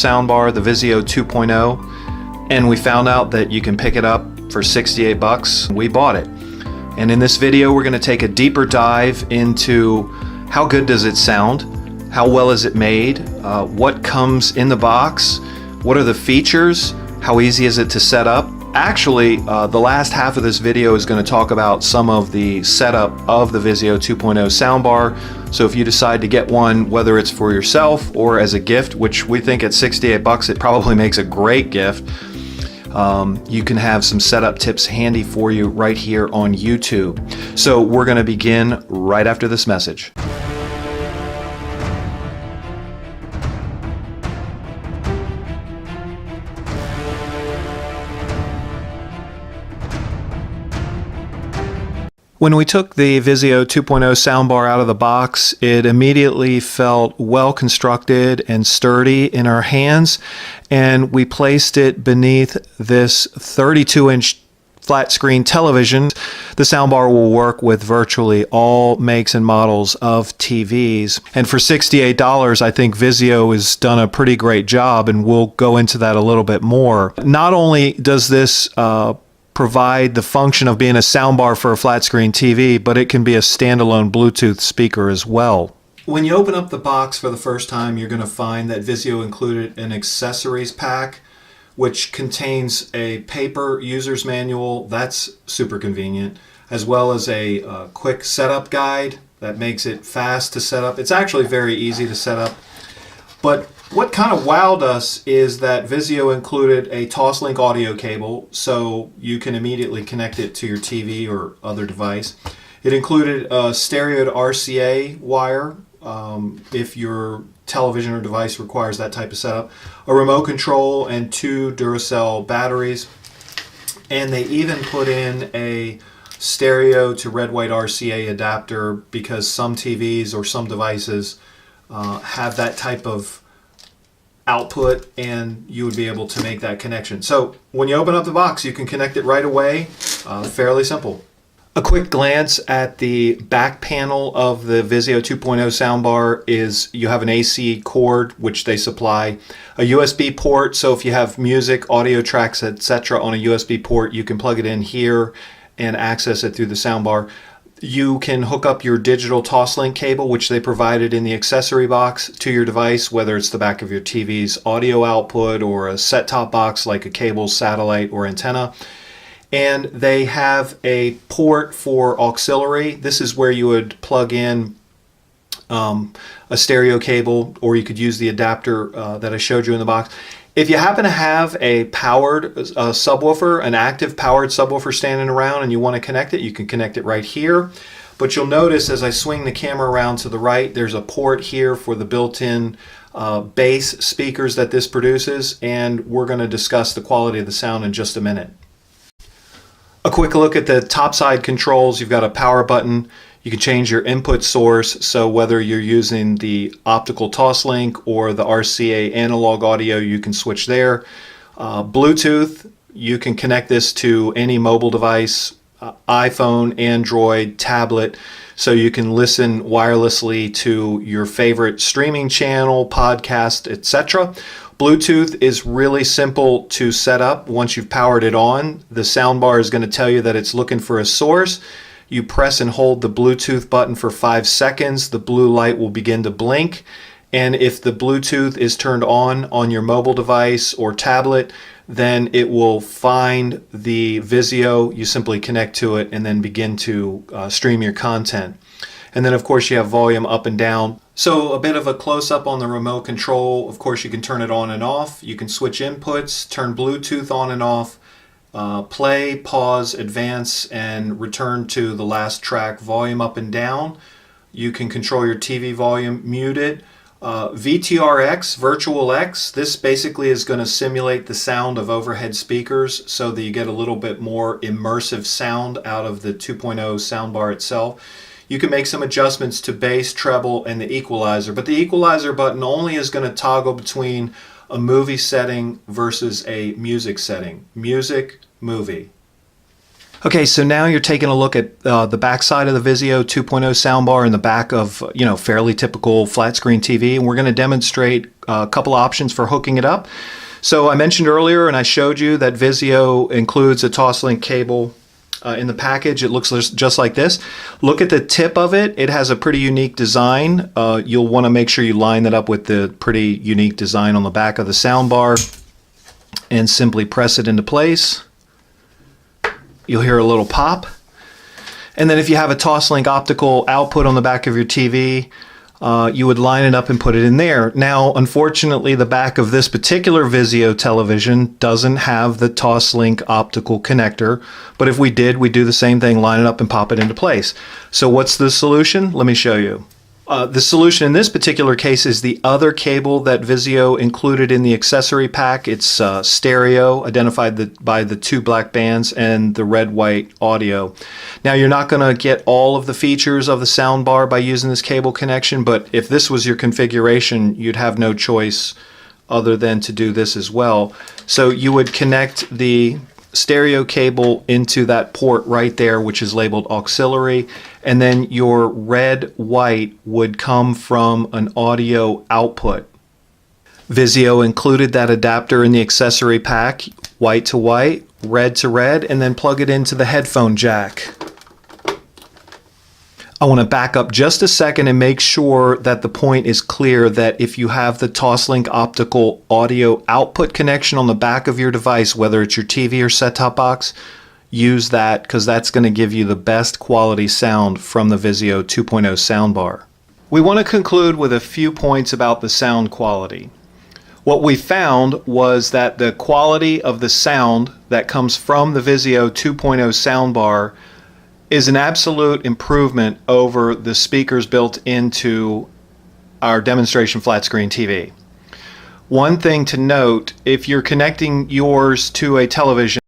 soundbar, the VIZIO 2.0, and we found out that you can pick it up for 68 bucks. We bought it. And in this video, we're going to take a deeper dive into how good does it sound, how well is it made, what comes in the box, what are the features, how easy is it to set up. Actually, the last half of this video is going to talk about some of the setup of the VIZIO 2.0 soundbar. So if you decide to get one, whether it's for yourself or as a gift, which we think at 68 bucks it probably makes a great gift, you can have some setup tips handy for you right here on YouTube. So we're going to begin right after this message. When we took the VIZIO 2.0 soundbar out of the box, it immediately felt well constructed and sturdy in our hands, and we placed it beneath this 32-inch flat screen television. The soundbar will work with virtually all makes and models of TVs, and for $68 I think VIZIO has done a pretty great job, and we'll go into that a little bit more. Not only does this provide the function of being a soundbar for a flat screen TV, but it can be a standalone Bluetooth speaker as well. When you open up the box for the first time, you're going to find that VIZIO included an accessories pack which contains a paper user's manual. That's super convenient, as well as a quick setup guide that makes it fast to set up. It's actually very easy to set up, but what kind of wowed us is that VIZIO included a Toslink audio cable, so you can immediately connect it to your TV or other device. It included a stereo to RCA wire, if your television or device requires that type of setup, a remote control, and 2 Duracell batteries. And they even put in a stereo to red-white RCA adapter because some TVs or some devices have that type of output, and you would be able to make that connection. So when you open up the box, you can connect it right away. Fairly simple. A quick glance at the back panel of the VIZIO 2.0 soundbar is you have an AC cord which they supply, a USB port, so if you have music, audio tracks, etc. on a USB port, you can plug it in here and access it through the soundbar. You can hook up your digital Toslink cable, which they provided in the accessory box, to your device, whether it's the back of your TV's audio output or a set-top box like a cable, satellite, or antenna. And they have a port for auxiliary. This is where you would plug in a stereo cable, or you could use the adapter that I showed you in the box. If you happen to have a powered subwoofer, an active powered subwoofer standing around and you want to connect it, you can connect it right here. But you'll notice as I swing the camera around to the right, there's a port here for the built-in bass speakers that this produces, and we're going to discuss the quality of the sound in just a minute. A quick look at the top side controls. You've got a power button. You can change your input source, so whether you're using the optical Toslink or the RCA analog audio, you can switch there. Bluetooth, you can connect this to any mobile device, iPhone, Android, tablet, so you can listen wirelessly to your favorite streaming channel, podcast, etc. Bluetooth is really simple to set up. Once you've powered it on, the soundbar is going to tell you that it's looking for a source. You press and hold the Bluetooth button for 5 seconds. The blue light will begin to blink. And if the Bluetooth is turned on your mobile device or tablet, then it will find the VIZIO. You simply connect to it and then begin to stream your content. And then of course you have volume up and down. So a bit of a close-up on the remote control. Of course you can turn it on and off. You can switch inputs, turn Bluetooth on and off, play, pause, advance, and return to the last track, volume up and down. You can control your TV volume, mute it. VTRX, Virtual X, this basically is going to simulate the sound of overhead speakers so that you get a little bit more immersive sound out of the 2.0 soundbar itself. You can make some adjustments to bass, treble, and the equalizer, but the equalizer button only is going to toggle between a movie setting versus a music setting. Music, movie. Okay, so now you're taking a look at the back side of the VIZIO 2.0 soundbar in the back of, fairly typical flat screen TV, and we're going to demonstrate a couple options for hooking it up. So I mentioned earlier, and I showed you, that VIZIO includes a Toslink cable in the package. It looks just like this. Look at the tip of it. It has a pretty unique design. You'll want to make sure you line that up with the pretty unique design on the back of the soundbar and simply press it into place. You'll hear a little pop. And then if you have a Toslink optical output on the back of your TV, you would line it up and put it in there. Now, unfortunately, the back of this particular VIZIO television doesn't have the Toslink optical connector, but if we did, we'd do the same thing, line it up and pop it into place. So what's the solution? Let me show you. The solution in this particular case is the other cable that VIZIO included in the accessory pack. It's stereo, identified by the two black bands and the red-white audio. Now, you're not going to get all of the features of the soundbar by using this cable connection, but if this was your configuration, you'd have no choice other than to do this as well. So you would connect the stereo cable into that port right there, which is labeled auxiliary, and then your red-white would come from an audio output. VIZIO included that adapter in the accessory pack, white to white, red to red, and then plug it into the headphone jack. I want to back up just a second and make sure that the point is clear that if you have the Toslink optical audio output connection on the back of your device, whether it's your TV or set-top box, use that, because that's going to give you the best quality sound from the VIZIO 2.0 soundbar. We want to conclude with a few points about the sound quality. What we found was that the quality of the sound that comes from the VIZIO 2.0 soundbar is an absolute improvement over the speakers built into our demonstration flat screen TV. One thing to note, if you're connecting yours to a television